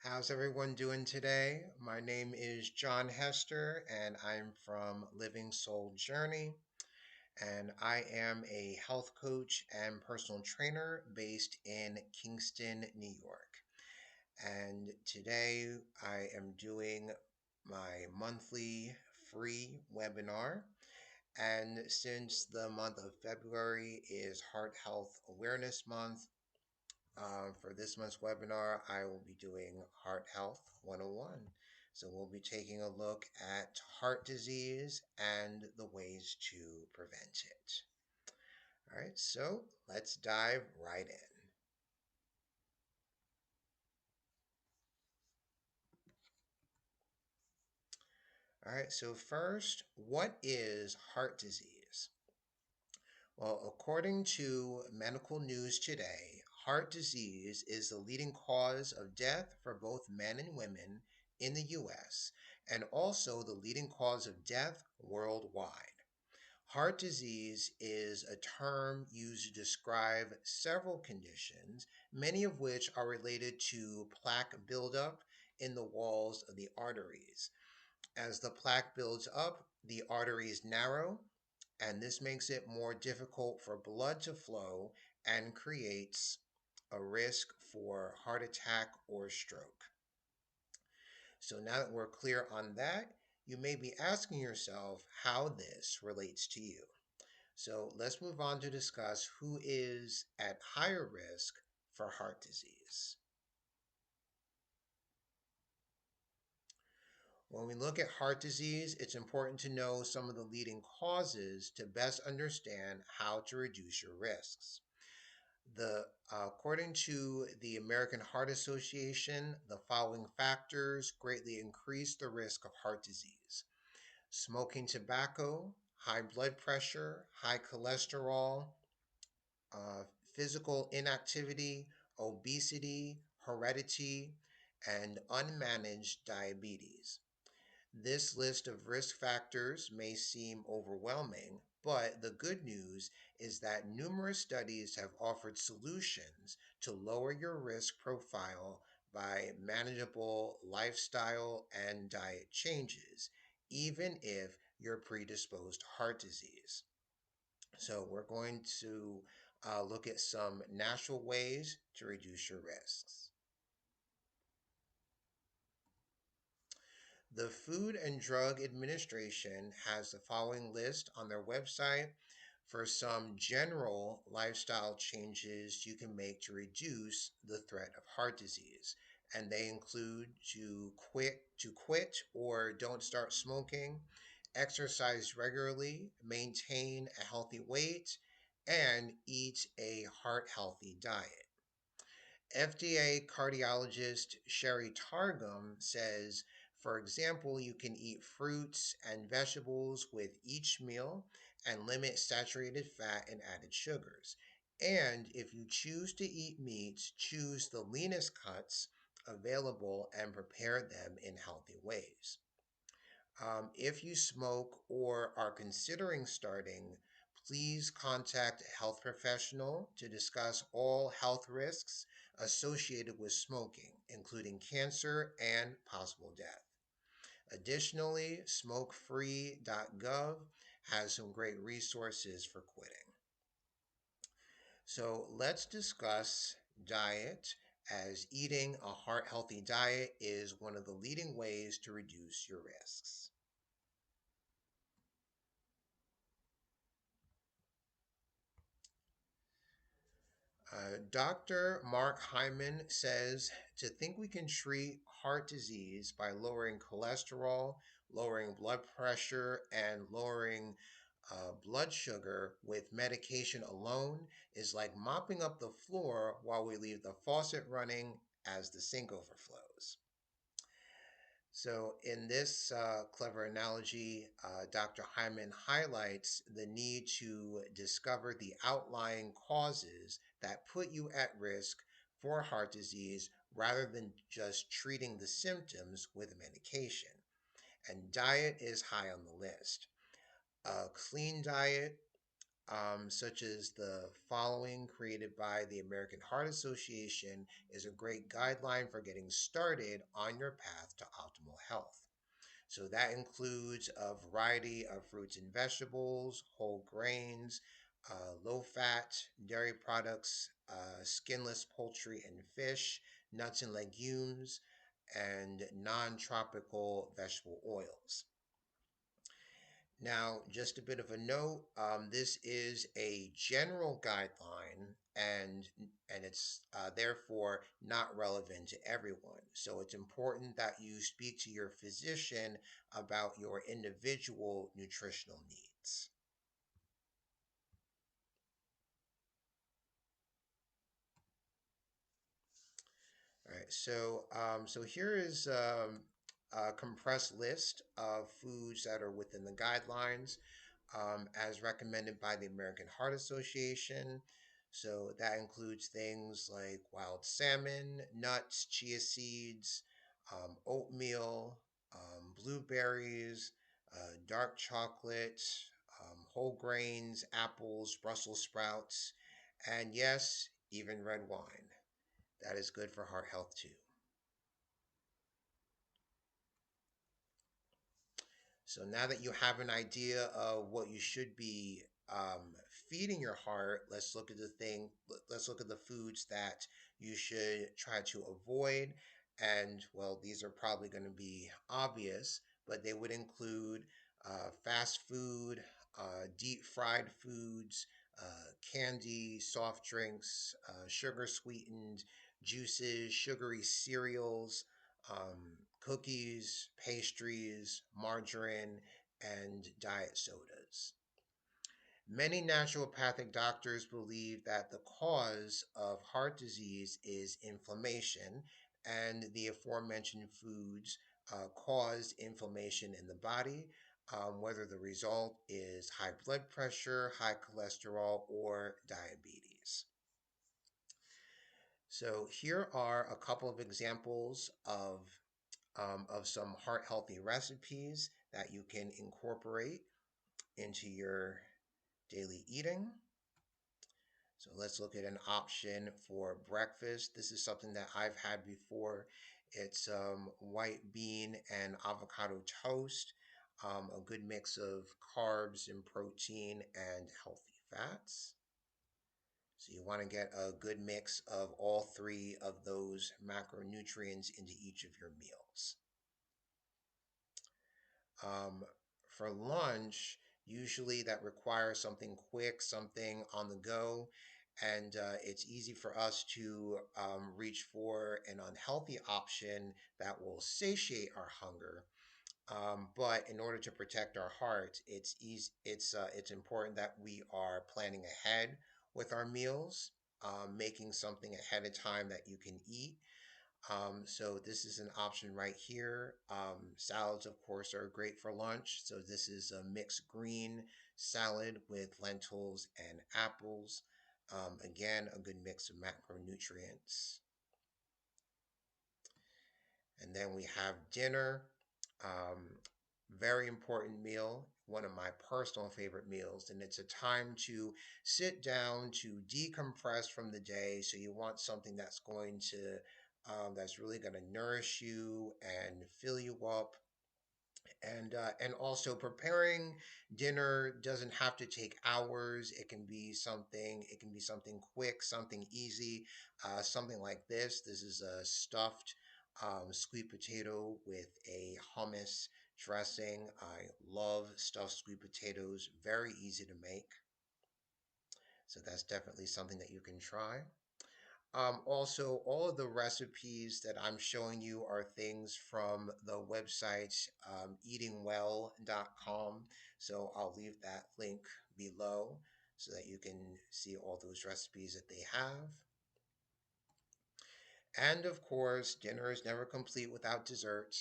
How's everyone doing today? My name is John Hester, and I'm from Living Soul Journey. And I am a health coach and personal trainer based in Kingston, New York. And today I am doing my monthly free webinar. And since the month of February is Heart Health Awareness Month, for this month's webinar, I will be doing Heart Health 101. So we'll be taking a look at heart disease and the ways to prevent it. All right, so let's dive right in. All right, so first, what is heart disease? Well, according to Medical News Today, heart disease is the leading cause of death for both men and women in the US and also the leading cause of death worldwide. Heart disease is a term used to describe several conditions, many of which are related to plaque buildup in the walls of the arteries. As the plaque builds up, the arteries narrow, and this makes it more difficult for blood to flow and creates a risk for heart attack or stroke. So now that we're clear on that, you may be asking yourself how this relates to you. So let's move on to discuss who is at higher risk for heart disease. When we look at heart disease, it's important to know some of the leading causes to best understand how to reduce your risks. According to the American Heart Association, the following factors greatly increase the risk of heart disease: smoking tobacco, high blood pressure, high cholesterol, physical inactivity, obesity, heredity, and unmanaged diabetes. This list of risk factors may seem overwhelming, but the good news is that numerous studies have offered solutions to lower your risk profile by manageable lifestyle and diet changes, even if you're predisposed to heart disease. So, we're going to look at some natural ways to reduce your risks. The Food and Drug Administration has the following list on their website for some general lifestyle changes you can make to reduce the threat of heart disease. And they include to quit or don't start smoking, exercise regularly, maintain a healthy weight, and eat a heart healthy diet. FDA cardiologist Sherry Targum says, for example, you can eat fruits and vegetables with each meal and limit saturated fat and added sugars. And if you choose to eat meats, choose the leanest cuts available and prepare them in healthy ways. If you smoke or are considering starting, please contact a health professional to discuss all health risks associated with smoking, including cancer and possible death. Additionally, smokefree.gov has some great resources for quitting. So let's discuss diet, as eating a heart healthy diet is one of the leading ways to reduce your risks. Dr. Mark Hyman says to think we can treat heart disease by lowering cholesterol, lowering blood pressure, and lowering blood sugar with medication alone is like mopping up the floor while we leave the faucet running as the sink overflows. So, in this clever analogy, Dr. Hyman highlights the need to discover the outlying causes that put you at risk for heart disease rather than just treating the symptoms with medication. And diet is high on the list. A clean diet, such as the following, created by the American Heart Association, is a great guideline for getting started on your path to optimal health. So that includes a variety of fruits and vegetables, whole grains, low fat, dairy products, skinless poultry and fish, nuts and legumes, and non tropical vegetable oils. Now, just a bit of a note, this is a general guideline and it's therefore not relevant to everyone. So it's important that you speak to your physician about your individual nutritional needs. All right, so here is a compressed list of foods that are within the guidelines as recommended by the American Heart Association. So that includes things like wild salmon, nuts, chia seeds, oatmeal, blueberries, dark chocolate, whole grains, apples, Brussels sprouts, and yes, even red wine. That is good for heart health too. So now that you have an idea of what you should be feeding your heart, let's look at the thing. Let's look at the foods that you should try to avoid. And well, these are probably going to be obvious, but they would include fast food, deep fried foods, candy, soft drinks, sugar sweetened juices, sugary cereals, cookies, pastries, margarine, and diet sodas. Many naturopathic doctors believe that the cause of heart disease is inflammation, and the aforementioned foods cause inflammation in the body, whether the result is high blood pressure, high cholesterol, or diabetes. So, here are a couple of examples of some heart healthy recipes that you can incorporate into your daily eating. So let's look at an option for breakfast. This is something that I've had before. It's white bean and avocado toast, a good mix of carbs and protein and healthy fats. So you want to get a good mix of all three of those macronutrients into each of your meals. Um, for lunch, usually that requires something quick, something on the go, and it's easy for us to reach for an unhealthy option that will satiate our hunger. But in order to protect our heart, it's important that we are planning ahead with our meals, making something ahead of time that you can eat. So this is an option right here. Salads, of course, are great for lunch. So this is a mixed green salad with lentils and apples. Again, a good mix of macronutrients. And then we have dinner. Um, Very important meal, one of my personal favorite meals, and it's a time to sit down to decompress from the day. So you want something that's going to that's really going to nourish you and fill you up. And also preparing dinner doesn't have to take hours. It can be something quick, something easy, something like this. This is a stuffed sweet potato with a hummus dressing. I love stuffed sweet potatoes. Very easy to make. So that's definitely something that you can try. Also, all of the recipes that I'm showing you are things from the website eatingwell.com. So I'll leave that link below so that you can see all those recipes that they have. And of course, dinner is never complete without dessert.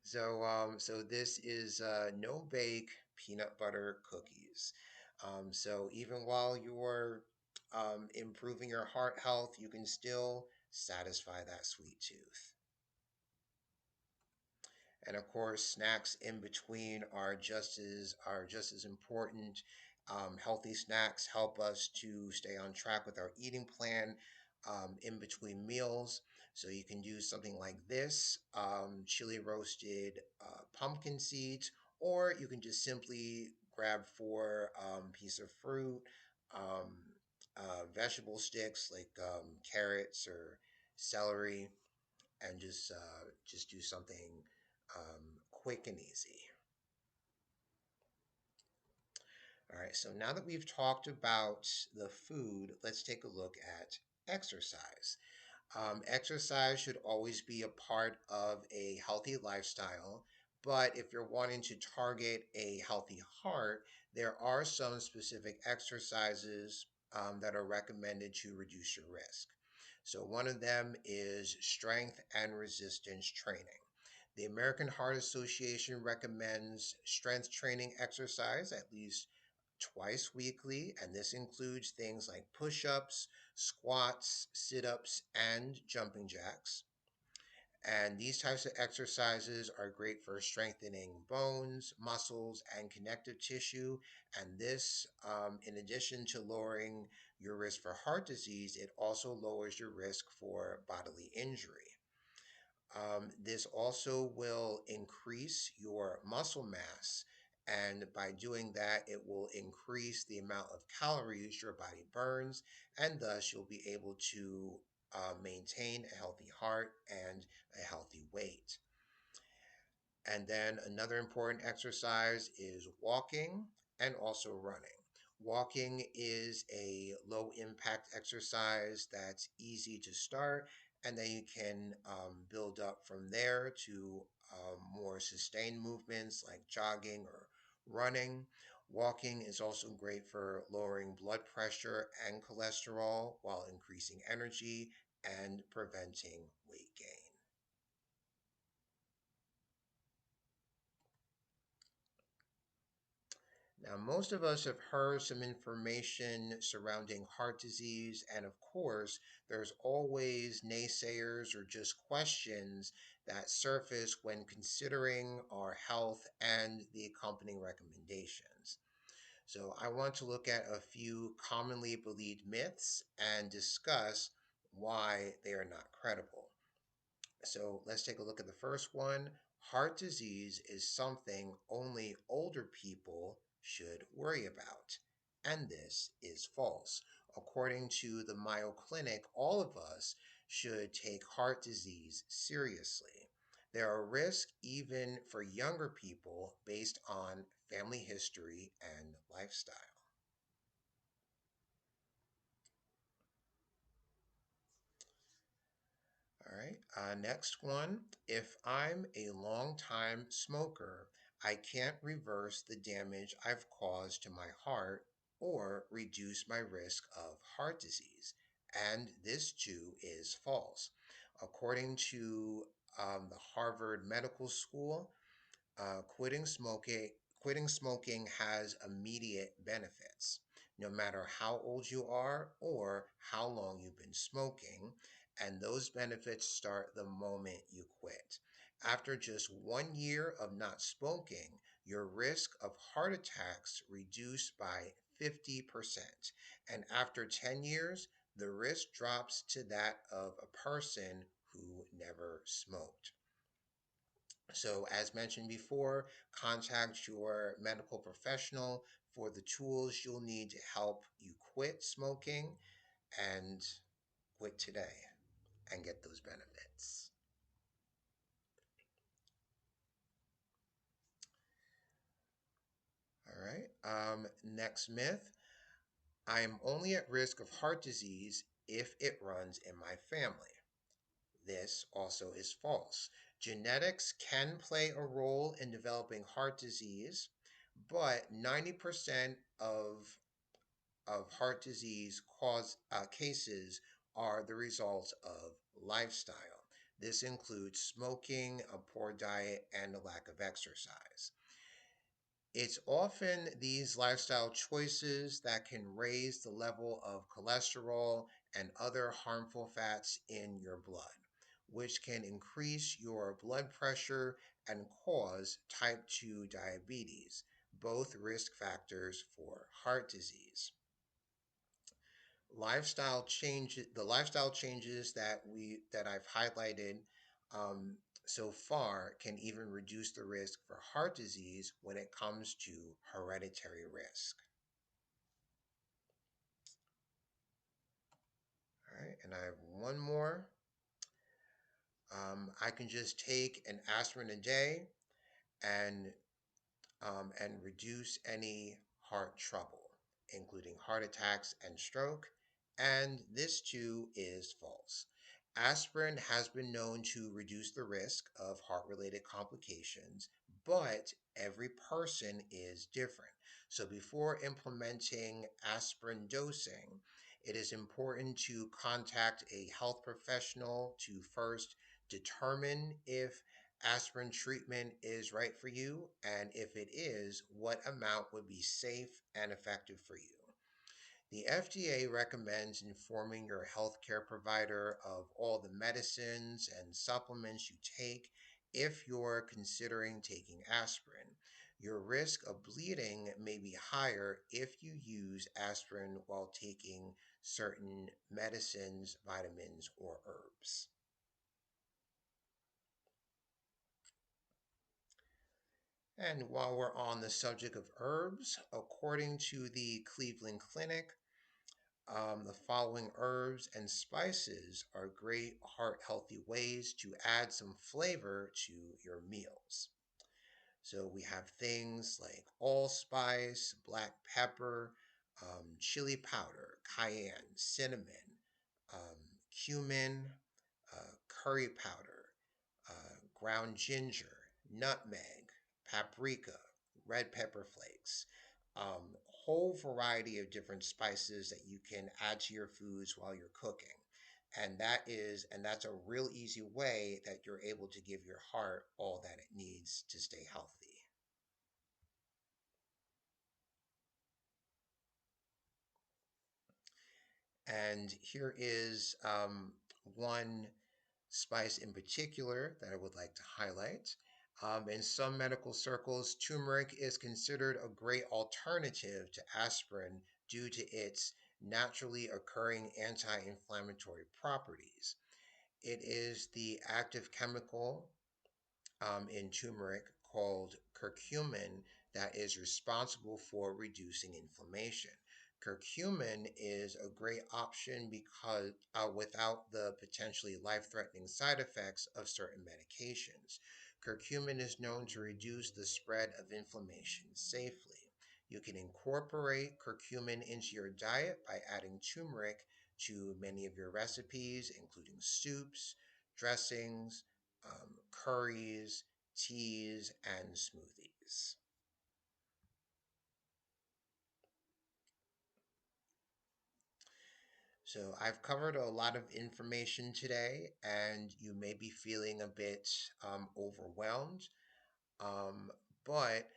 So this is no bake peanut butter cookies. So even while you're improving your heart health, you can still satisfy that sweet tooth. And of course, snacks in between are just as important Healthy snacks help us to stay on track with our eating plan in between meals. So you can do something like this, chili roasted pumpkin seeds, or you can just simply grab four piece of fruit, um, vegetable sticks like carrots or celery, and just do something quick and easy. All right, so now that we've talked about the food, let's take a look at exercise. Exercise should always be a part of a healthy lifestyle, but if you're wanting to target a healthy heart, there are some specific exercises that are recommended to reduce your risk. So, one of them is strength and resistance training. The American Heart Association recommends strength training exercise at least twice weekly, and this includes things like push ups, squats, sit ups, and jumping jacks. And these types of exercises are great for strengthening bones, muscles, and connective tissue. And this, in addition to lowering your risk for heart disease, it also lowers your risk for bodily injury. This also will increase your muscle mass. And by doing that, it will increase the amount of calories your body burns. And thus, you'll be able to maintain a healthy heart and a healthy weight. And then another important exercise is walking and also running. Walking is a low impact exercise that's easy to start, and then you can build up from there to more sustained movements like jogging or running. Walking is also great for lowering blood pressure and cholesterol while increasing energy and preventing weight gain. Now, most of us have heard some information surrounding heart disease, and of course, there's always naysayers or just questions that surface when considering our health and the accompanying recommendations. So, I want to look at a few commonly believed myths and discuss why they are not credible. So let's take a look at the first one. Heart disease is something only older people should worry about. And this is false. According to the Mayo Clinic, all of us should take heart disease seriously. There are risks even for younger people based on family history and lifestyle. All right. Next one. If I'm a long time smoker, I can't reverse the damage I've caused to my heart or reduce my risk of heart disease. And this too is false. According to the Harvard Medical School, quitting smoking has immediate benefits, no matter how old you are or how long you've been smoking, and those benefits start the moment you quit. After just 1 year of not smoking, your risk of heart attacks reduced by 50%. And after 10 years, the risk drops to that of a person who never smoked. So, as mentioned before, contact your medical professional for the tools you'll need to help you quit smoking and quit today and get those benefits. All right. Next myth. I am only at risk of heart disease if it runs in my family. This also is false. Genetics can play a role in developing heart disease, but 90% of heart disease cases are the result of lifestyle. This includes smoking, a poor diet, and a lack of exercise. It's often these lifestyle choices that can raise the level of cholesterol and other harmful fats in your blood, which can increase your blood pressure and cause type 2 diabetes. both risk factors for heart disease. The lifestyle changes that I've highlighted um, so far can even reduce the risk for heart disease when it comes to hereditary risk. All right, and I have one more. I can just take an aspirin a day and and reduce any heart trouble, including heart attacks and stroke. And this too is false. Aspirin has been known to reduce the risk of heart related complications, but every person is different. So before implementing aspirin dosing, it is important to contact a health professional to first determine if aspirin treatment is right for you, and if it is, what amount would be safe and effective for you. The FDA recommends informing your healthcare provider of all the medicines and supplements you take if you're considering taking aspirin. Your risk of bleeding may be higher if you use aspirin while taking certain medicines, vitamins, or herbs. And while we're on the subject of herbs, according to the Cleveland Clinic, the following herbs and spices are great heart healthy ways to add some flavor to your meals. So we have things like allspice, black pepper, chili powder, cayenne, cinnamon, um, cumin, curry powder, ground ginger, nutmeg, paprika, red pepper flakes, whole variety of different spices that you can add to your foods while you're cooking. And that's a real easy way that you're able to give your heart all that it needs to stay healthy. And here is one spice in particular that I would like to highlight. In some medical circles, turmeric is considered a great alternative to aspirin due to its naturally occurring anti inflammatory properties. It is the active chemical in turmeric called curcumin that is responsible for reducing inflammation. Curcumin is a great option because without the potentially life threatening side effects of certain medications. Curcumin is known to reduce the spread of inflammation safely. You can incorporate curcumin into your diet by adding turmeric to many of your recipes, including soups, dressings, curries, teas, and smoothies. So I've covered a lot of information today, and you may be feeling a bit overwhelmed. Um, but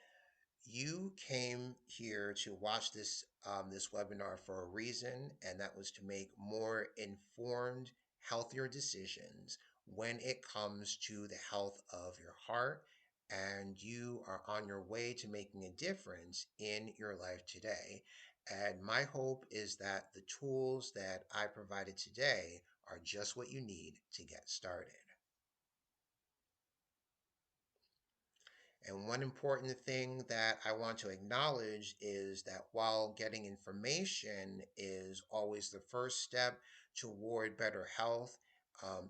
you came here to watch this webinar for a reason, and that was to make more informed, healthier decisions when it comes to the health of your heart. And you are on your way to making a difference in your life today. And my hope is that the tools that I provided today are just what you need to get started. And one important thing that I want to acknowledge is that while getting information is always the first step toward better health,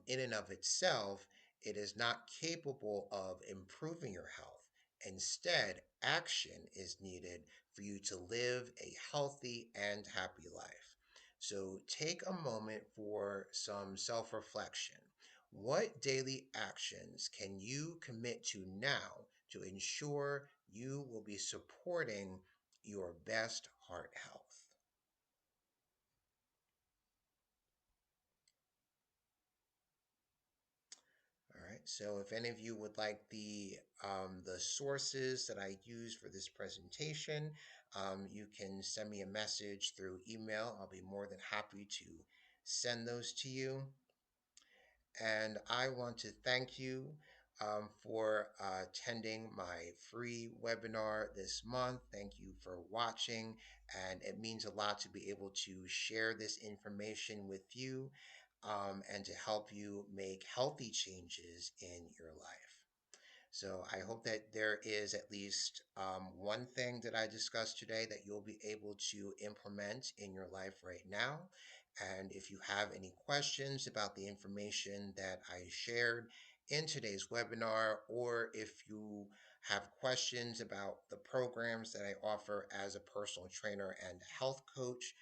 in and of itself, it is not capable of improving your health. Instead, action is needed for you to live a healthy and happy life. So take a moment for some self reflection. What daily actions can you commit to now to ensure you will be supporting your best heart health? All right. So if any of you would like the sources that I use for this presentation, you can send me a message through email. I'll be more than happy to send those to you. And I want to thank you for attending my free webinar this month. Thank you for watching, and it means a lot to be able to share this information with you and to help you make healthy changes in your life. So I hope that there is at least one thing that I discussed today that you'll be able to implement in your life right now. And if you have any questions about the information that I shared in today's webinar, or if you have questions about the programs that I offer as a personal trainer and health coach,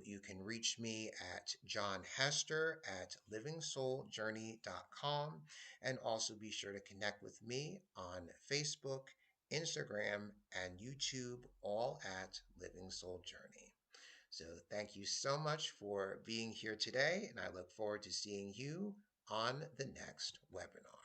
you can reach me at johnhester@livingsouljourney.com, and also be sure to connect with me on Facebook, Instagram, and YouTube, all at Living Soul Journey. So thank you so much for being here today, and I look forward to seeing you on the next webinar.